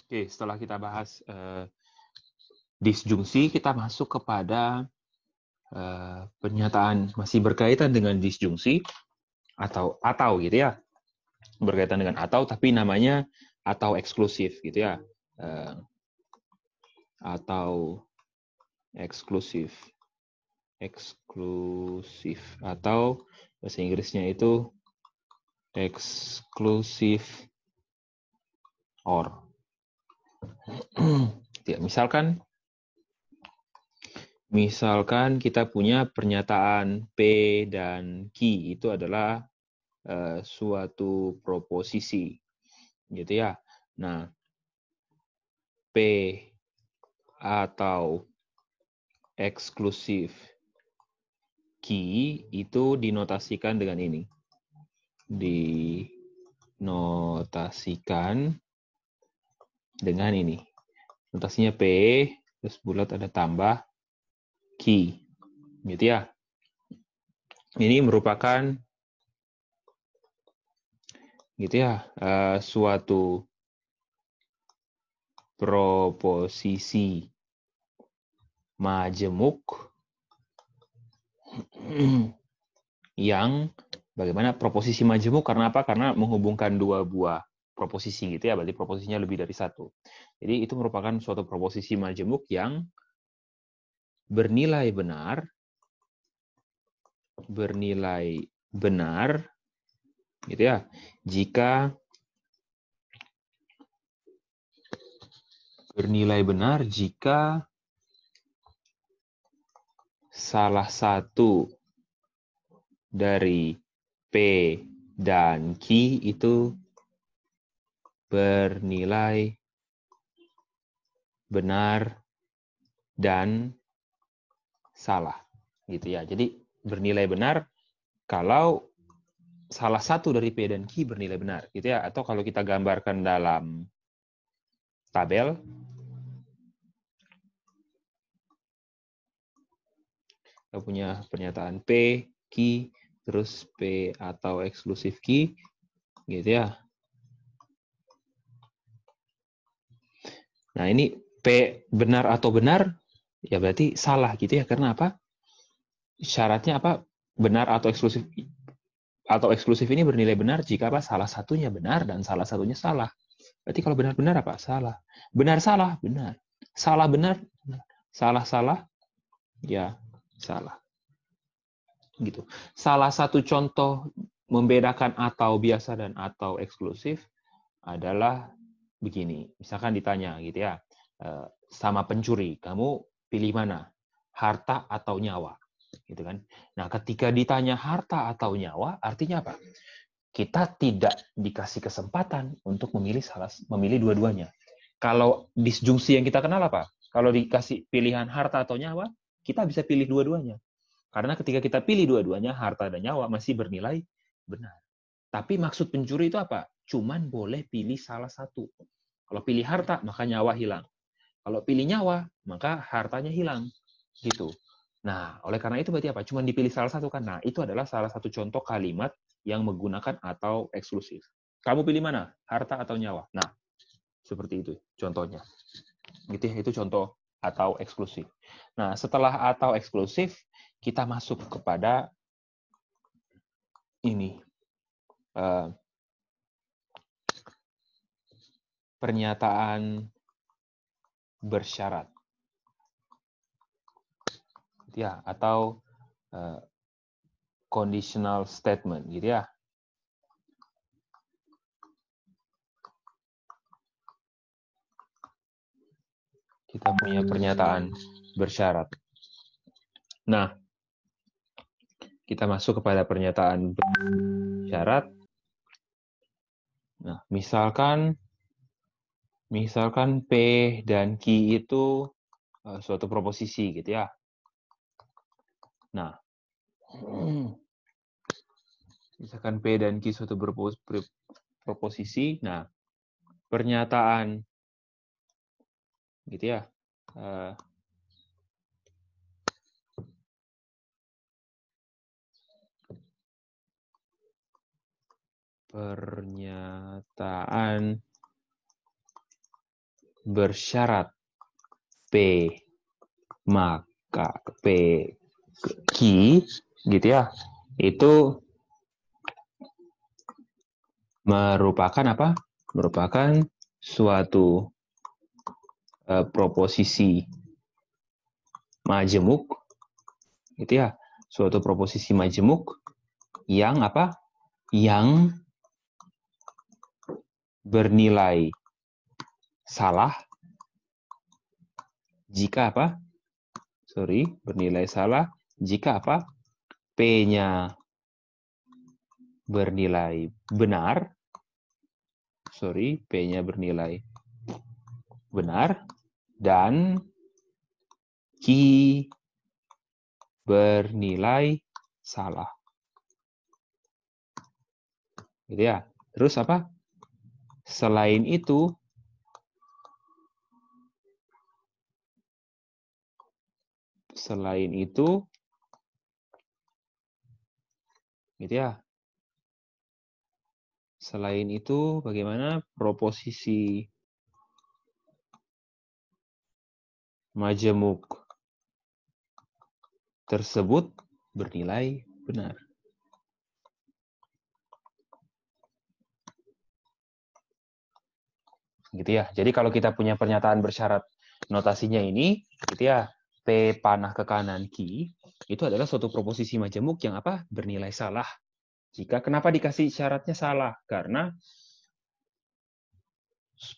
Oke, setelah kita bahas disjungsi, kita masuk kepada pernyataan masih berkaitan dengan disjungsi atau gitu ya, berkaitan dengan atau tapi namanya atau eksklusif gitu ya, atau eksklusif atau bahasa Inggrisnya itu exclusive or. Ya, misalkan kita punya pernyataan P dan Q itu adalah suatu proposisi, gitu ya. Nah, P atau eksklusif Q itu dinotasikan dengan ini. Dinotasikan dengan ini. Notasinya P, terus bulat ada tambah Q, gitu ya. Ini merupakan gitu ya, suatu proposisi majemuk yang bagaimana proposisi majemuk karena apa? Karena menghubungkan dua buah proposisi gitu ya, berarti proposisinya lebih dari satu. Jadi itu merupakan suatu proposisi majemuk yang bernilai benar gitu ya, jika salah satu dari P dan Q itu bernilai benar dan salah gitu ya. Jadi bernilai benar kalau salah satu dari P dan Q bernilai benar gitu ya. Atau kalau kita gambarkan dalam tabel, kita punya pernyataan P, Q, terus P atau eksklusif Q gitu ya. Nah, ini P benar atau benar, ya berarti salah gitu ya. Karena apa? Syaratnya apa? Benar atau eksklusif ini bernilai benar jika apa? Salah satunya benar dan salah satunya salah. Berarti kalau benar-benar apa? Salah. Benar-salah, benar. Salah-benar, salah-salah, ya salah. Gitu. Salah satu contoh membedakan atau biasa dan atau eksklusif adalah begini. Misalkan ditanya gitu ya, sama pencuri, kamu pilih mana? Harta atau nyawa? Gitu kan. Nah, ketika ditanya harta atau nyawa, artinya apa? Kita tidak dikasih kesempatan untuk memilih dua-duanya. Kalau disjungsi yang kita kenal apa? Kalau dikasih pilihan harta atau nyawa, kita bisa pilih dua-duanya. Karena ketika kita pilih dua-duanya, harta dan nyawa masih bernilai benar. Tapi maksud pencuri itu apa? Cuman boleh pilih salah satu. Kalau pilih harta, maka nyawa hilang. Kalau pilih nyawa, maka hartanya hilang. Gitu. Nah, oleh karena itu berarti apa? Cuman dipilih salah satu kan? Nah, itu adalah salah satu contoh kalimat yang menggunakan atau eksklusif. Kamu pilih mana? Harta atau nyawa? Nah, seperti itu contohnya. Gitu ya, itu contoh atau eksklusif. Nah, setelah atau eksklusif, kita masuk kepada ini. Pernyataan bersyarat. Ya, atau conditional statement gitu ya. Kita punya pernyataan bersyarat. Nah, kita masuk kepada pernyataan bersyarat. Nah, misalkan P dan Q itu suatu proposisi gitu ya. Nah, misalkan P dan Q suatu proposisi, nah pernyataan gitu ya. Pernyataan bersyarat P maka P Q gitu ya, itu merupakan apa? Merupakan suatu proposisi majemuk gitu ya, suatu proposisi majemuk yang apa? Yang bernilai salah jika apa? Bernilai salah jika apa? P-nya bernilai benar. P-nya bernilai benar dan Q bernilai salah. Gitu ya. Terus apa? Selain itu, gitu ya. Selain itu, bagaimana proposisi majemuk tersebut bernilai benar. Gitu ya. Jadi kalau kita punya pernyataan bersyarat notasinya ini, gitu ya, P panah ke kanan Q, itu adalah suatu proposisi majemuk yang apa? Bernilai salah. Kenapa dikasih syaratnya salah? Karena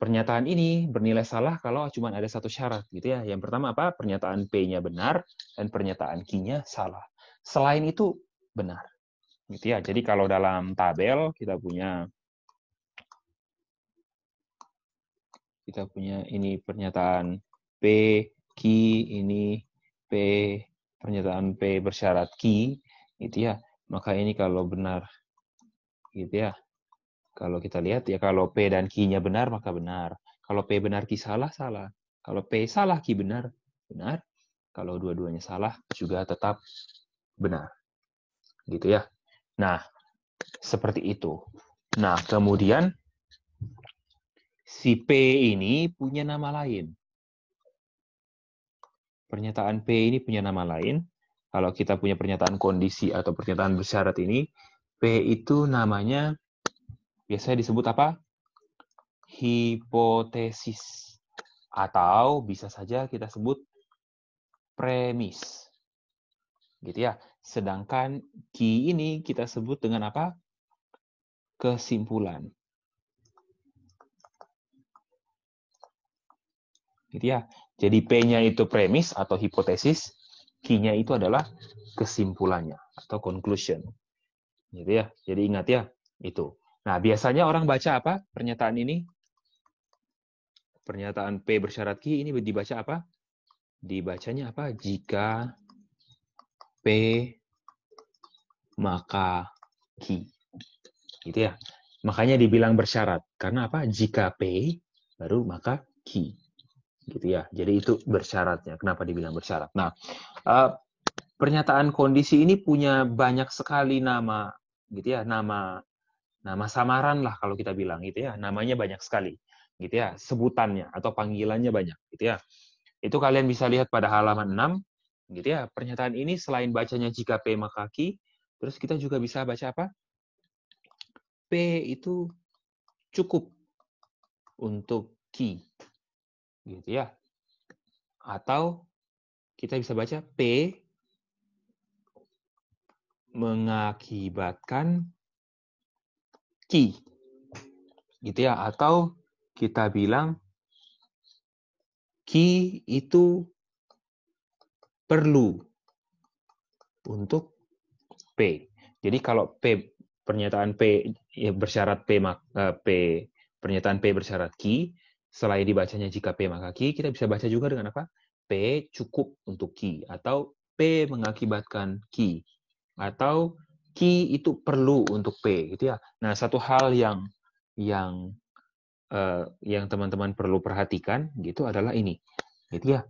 pernyataan ini bernilai salah kalau cuma ada satu syarat, gitu ya. Yang pertama apa? Pernyataan P-nya benar dan pernyataan Q-nya salah. Selain itu benar. Gitu ya. Jadi kalau dalam tabel kita punya ini pernyataan P, Q, ini P, pernyataan P bersyarat Q, gitu ya. Maka ini kalau benar, gitu ya. Kalau kita lihat ya, kalau P dan Q-nya benar, maka benar. Kalau P benar, Q salah, salah. Kalau P salah, Q benar, benar. Kalau dua-duanya salah, juga tetap benar. Gitu ya. Nah, seperti itu. Nah, kemudian si P ini punya nama lain. Pernyataan P ini punya nama lain. Kalau kita punya pernyataan kondisi atau pernyataan bersyarat ini, P itu namanya biasanya disebut apa? Hipotesis. Atau bisa saja kita sebut premis. Gitu ya. Sedangkan Q ini kita sebut dengan apa? Kesimpulan. Gitu ya. Jadi P-nya itu premis atau hipotesis, Q-nya itu adalah kesimpulannya atau conclusion. Gitu ya. Jadi ingat ya, itu. Nah, biasanya orang baca apa pernyataan ini? Pernyataan P bersyarat Q ini dibaca apa? Dibacanya apa? Jika P maka Q. Gitu ya. Makanya dibilang bersyarat. Karena apa? Jika P baru maka Q. Gitu ya. Jadi itu bersyaratnya. Kenapa dibilang bersyarat? Nah, pernyataan kondisi ini punya banyak sekali nama, gitu ya. Nama samaran lah kalau kita bilang, gitu ya. Namanya banyak sekali, gitu ya. Sebutannya atau panggilannya banyak, gitu ya. Itu kalian bisa lihat pada halaman 6, gitu ya. Pernyataan ini selain bacanya jika P maka Q, terus kita juga bisa baca apa? P itu cukup untuk Q, gitu ya. Atau kita bisa baca P mengakibatkan Q, gitu ya. Atau kita bilang Q itu perlu untuk P. Jadi kalau pernyataan P ya, bersyarat P pernyataan P bersyarat Q, selain dibacanya jika P maka Q, kita bisa baca juga dengan apa? P cukup untuk Q atau P mengakibatkan Q atau Q itu perlu untuk P, gitu ya. Nah, satu hal yang teman-teman perlu perhatikan gitu adalah ini, gitu ya.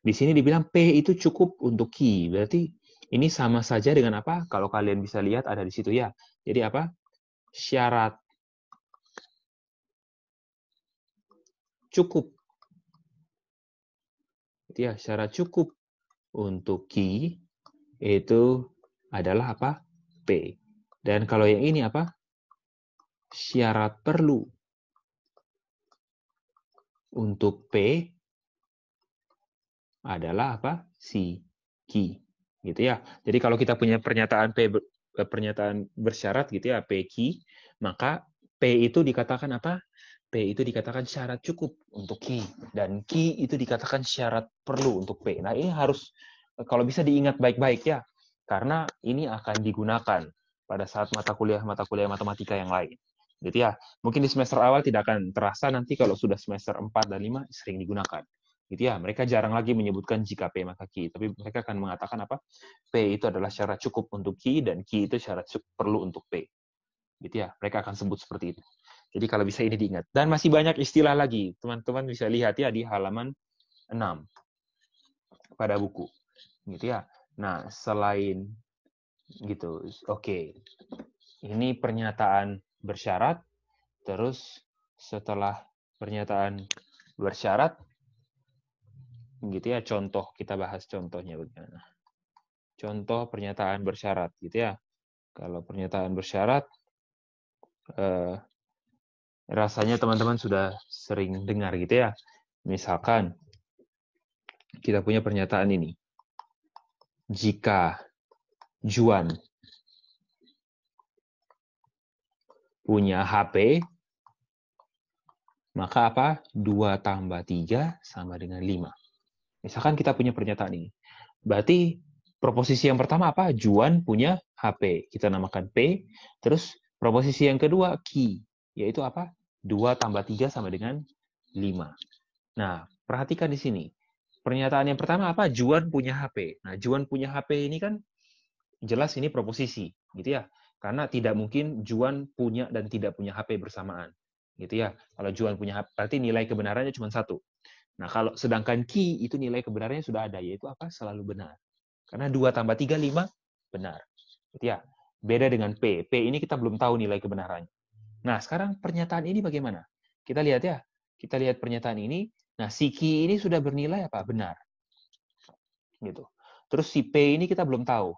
Di sini dibilang P itu cukup untuk Q, berarti ini sama saja dengan apa? Kalau kalian bisa lihat ada di situ ya. Jadi apa? Syarat cukup. Gitu ya, syarat cukup untuk Q itu adalah apa? P. Dan kalau yang ini apa? Syarat perlu untuk P adalah apa? Si Q. Gitu ya. Jadi kalau kita punya pernyataan pernyataan bersyarat gitu ya, PQ, maka P itu dikatakan apa? P itu dikatakan syarat cukup untuk Q, dan Q itu dikatakan syarat perlu untuk P. Nah, ini harus kalau bisa diingat baik-baik ya, karena ini akan digunakan pada saat mata kuliah matematika yang lain. Gitu ya. Mungkin di semester awal tidak akan terasa, nanti kalau sudah semester 4 dan 5 sering digunakan. Gitu ya. Mereka jarang lagi menyebutkan jika P maka Q, tapi mereka akan mengatakan apa? P itu adalah syarat cukup untuk Q, dan Q itu syarat perlu untuk P. Gitu ya. Mereka akan sebut seperti itu. Jadi kalau bisa ini diingat. Dan masih banyak istilah lagi. Teman-teman bisa lihat ya di halaman 6 pada buku. Gitu ya. Nah, selain gitu, oke. Ini pernyataan bersyarat, terus setelah pernyataan bersyarat, gitu ya, contoh, kita bahas contohnya bagaimana. Contoh pernyataan bersyarat, gitu ya. Kalau pernyataan bersyarat, rasanya teman-teman sudah sering dengar gitu ya. Misalkan, kita punya pernyataan ini. Jika Juan punya HP, maka apa? 2 tambah 3 sama dengan 5. Misalkan kita punya pernyataan ini. Berarti proposisi yang pertama apa? Juan punya HP. Kita namakan P. Terus proposisi yang kedua Q. Yaitu apa? 2 tambah 3 sama dengan 5. Nah, perhatikan di sini. Pernyataan yang pertama apa? Juan punya HP. Nah, Juan punya HP ini kan jelas ini proposisi, gitu ya. Karena tidak mungkin Juan punya dan tidak punya HP bersamaan. Gitu ya. Kalau Juan punya HP, berarti nilai kebenarannya cuma 1. Nah, kalau sedangkan Q itu nilai kebenarannya sudah ada, yaitu apa? Selalu benar. Karena 2 tambah 3, 5, benar. Gitu ya. Beda dengan P. P ini kita belum tahu nilai kebenarannya. Nah, sekarang pernyataan ini bagaimana? Kita lihat ya. Kita lihat pernyataan ini. Nah, si Q ini sudah bernilai apa? Benar. Gitu. Terus si P ini kita belum tahu.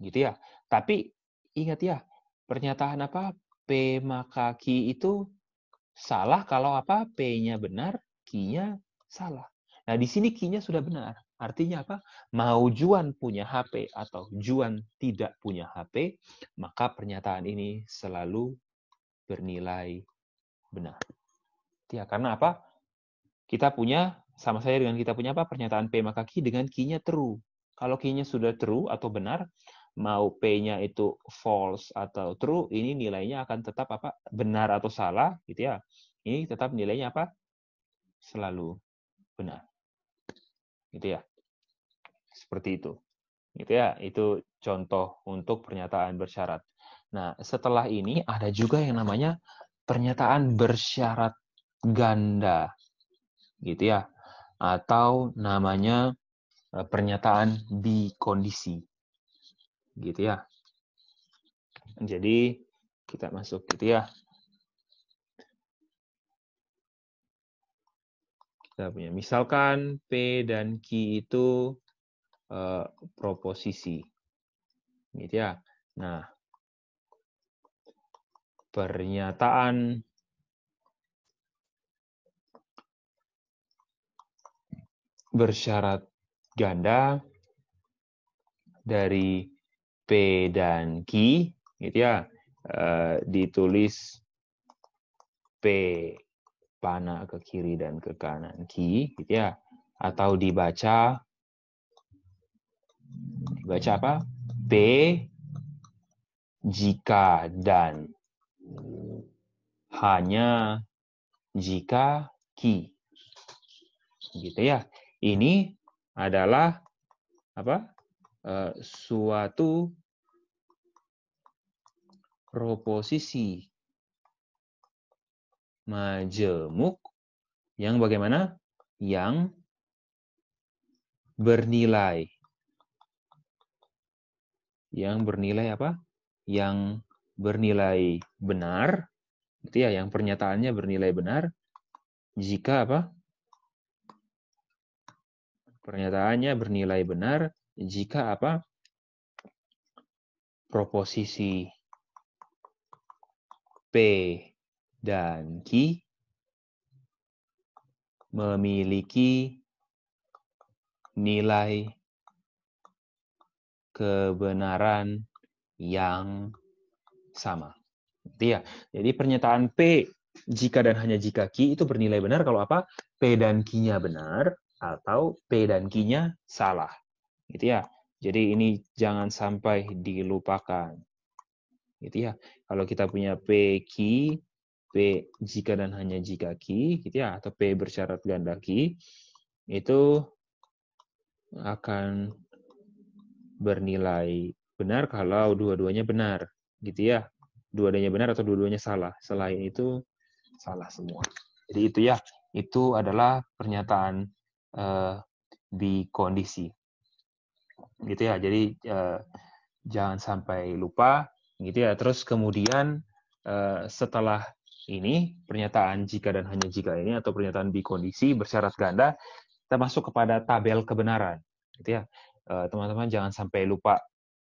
Gitu ya. Tapi ingat ya, pernyataan apa? P maka Q itu salah kalau apa? P-nya benar, Q-nya salah. Nah, di sini Q-nya sudah benar. Artinya apa? Mau Juan punya HP atau Juan tidak punya HP, maka pernyataan ini selalu bernilai benar. Ya, karena apa? Kita punya, sama saya dengan kita punya apa? Pernyataan P maka Q dengan Q-nya true. Kalau Q-nya sudah true atau benar, mau P-nya itu false atau true, ini nilainya akan tetap apa? Benar atau salah, gitu ya. Ini tetap nilainya apa? Selalu benar. Gitu ya. Seperti itu. Gitu ya. Itu contoh untuk pernyataan bersyarat. Nah, setelah ini ada juga yang namanya pernyataan bersyarat ganda. Gitu ya. Atau namanya pernyataan bikondisi. Gitu ya. Jadi kita masuk gitu ya. Kita punya misalkan P dan Q itu proposisi. Gitu ya. Nah, pernyataan bersyarat ganda dari P dan Q, gitu ya, ditulis P panah ke kiri dan ke kanan Q, gitu ya, atau dibaca apa? P jika dan hanya jika Q. Gitu ya. Ini adalah apa? Suatu proposisi majemuk yang bagaimana? Yang bernilai. Yang bernilai apa? Yang bernilai benar. Gitu ya, yang pernyataannya bernilai benar jika apa? Pernyataannya bernilai benar jika apa? Proposisi P dan Q memiliki nilai kebenaran yang sama. Gitu ya. Jadi pernyataan P jika dan hanya jika Q itu bernilai benar kalau apa? P dan Q-nya benar atau P dan Q-nya salah. Gitu ya. Jadi ini jangan sampai dilupakan. Gitu ya. Kalau kita punya P Q, P jika dan hanya jika Q, gitu ya, atau P bersyarat ganda Q, itu akan bernilai benar kalau dua-duanya benar, gitu ya. Dua-duanya benar atau dua-duanya salah. Selain itu salah semua. Jadi itu ya, itu adalah pernyataan bikondisi. Gitu ya. Jadi jangan sampai lupa, gitu ya. Terus kemudian setelah ini pernyataan jika dan hanya jika ini atau pernyataan bikondisi bersyarat ganda, kita masuk kepada tabel kebenaran, gitu ya. Teman-teman jangan sampai lupa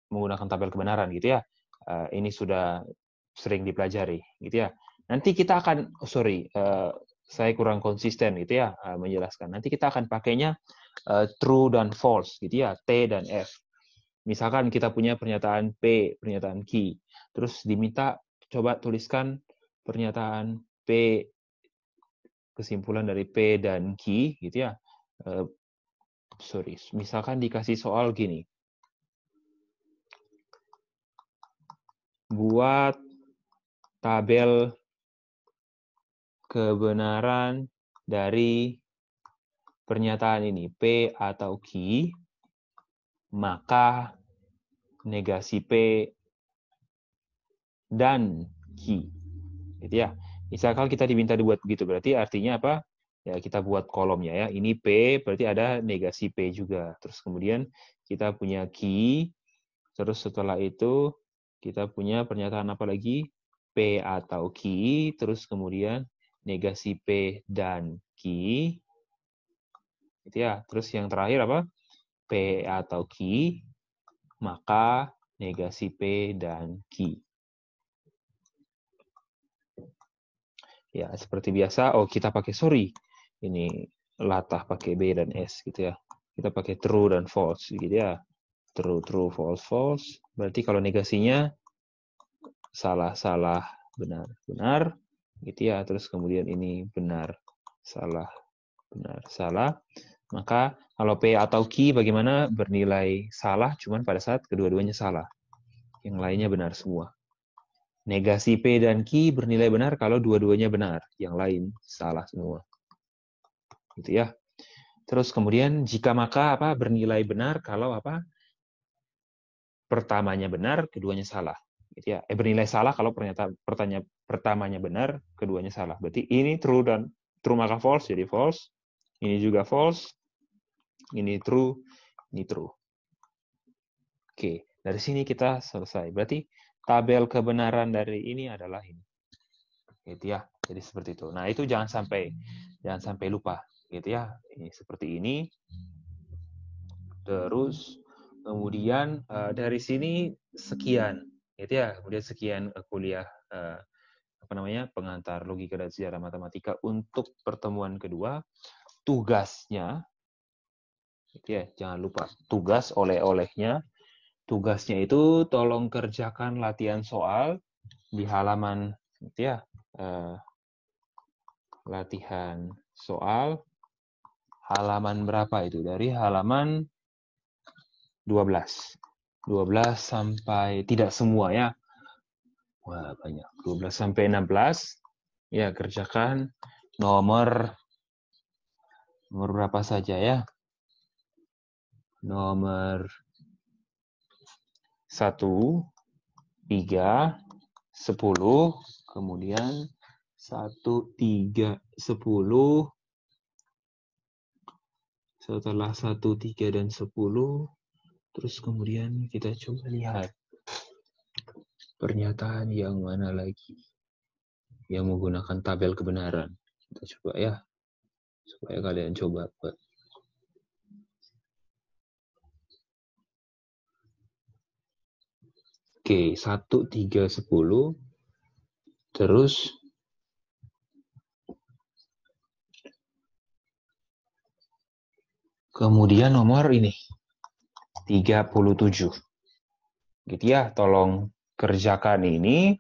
menggunakan tabel kebenaran, gitu ya. Ini sudah sering dipelajari, gitu ya. Nanti kita akan, saya kurang konsisten, gitu ya, menjelaskan. Nanti kita akan pakainya true dan false, gitu ya, T dan F. Misalkan kita punya pernyataan P, pernyataan Q, terus diminta coba tuliskan pernyataan P, kesimpulan dari P dan Q, gitu ya. Misalkan dikasih soal gini. Buat tabel kebenaran dari pernyataan ini, P atau Q, maka negasi P dan Q. Gitu ya. Misalkan kita diminta dibuat begitu, berarti artinya apa? Ya, kita buat kolomnya ya. Ini P, berarti ada negasi P juga. Terus kemudian kita punya Q, terus setelah itu kita punya pernyataan apa lagi? P atau Q, terus kemudian negasi P dan Q. Gitu ya. Terus yang terakhir apa? P atau Q, maka negasi P dan Q. Ya, seperti biasa, kita pakai ini latah pakai B dan S gitu ya. Kita pakai true dan false gitu ya. True, true, false, false. Berarti kalau negasinya salah, salah, benar, benar gitu ya. Terus kemudian ini benar, salah, benar, salah. Maka kalau P atau Q bagaimana? Bernilai salah cuman pada saat kedua-duanya salah. Yang lainnya benar semua. Negasi P dan Q bernilai benar kalau dua-duanya benar, yang lain salah semua. Gitu ya. Terus kemudian jika maka apa bernilai benar kalau apa? Pertamanya benar, keduanya salah. Gitu ya. Bernilai salah kalau pertamanya benar, keduanya salah. Berarti ini true dan true maka false jadi false. Ini juga false. Ini true, ini true. Oke, dari sini kita selesai. Berarti tabel kebenaran dari ini adalah ini. Gitu ya. Jadi seperti itu. Nah, itu jangan sampai lupa, gitu ya. Ini seperti ini. Terus kemudian dari sini sekian, gitu ya. Kemudian sekian kuliah pengantar logika dan sejarah matematika untuk pertemuan kedua. Tugasnya, gitu ya. Jangan lupa tugas oleh-olehnya. Tugasnya itu tolong kerjakan latihan soal di halaman, gitu ya. Latihan soal halaman berapa itu? Dari halaman 12 sampai tidak semua ya. Wah, banyak. 12 sampai 16. Ya, kerjakan nomor berapa saja ya? Nomor 1, 3, 10, kemudian 1, 3, 10. Setelah 1, 3, dan 10, terus kemudian kita coba lihat pernyataan yang mana lagi yang menggunakan tabel kebenaran. Kita coba ya, supaya kalian coba buat. Oke, 1, 3, 10. Terus kemudian nomor ini 37. Gitu ya, tolong kerjakan ini.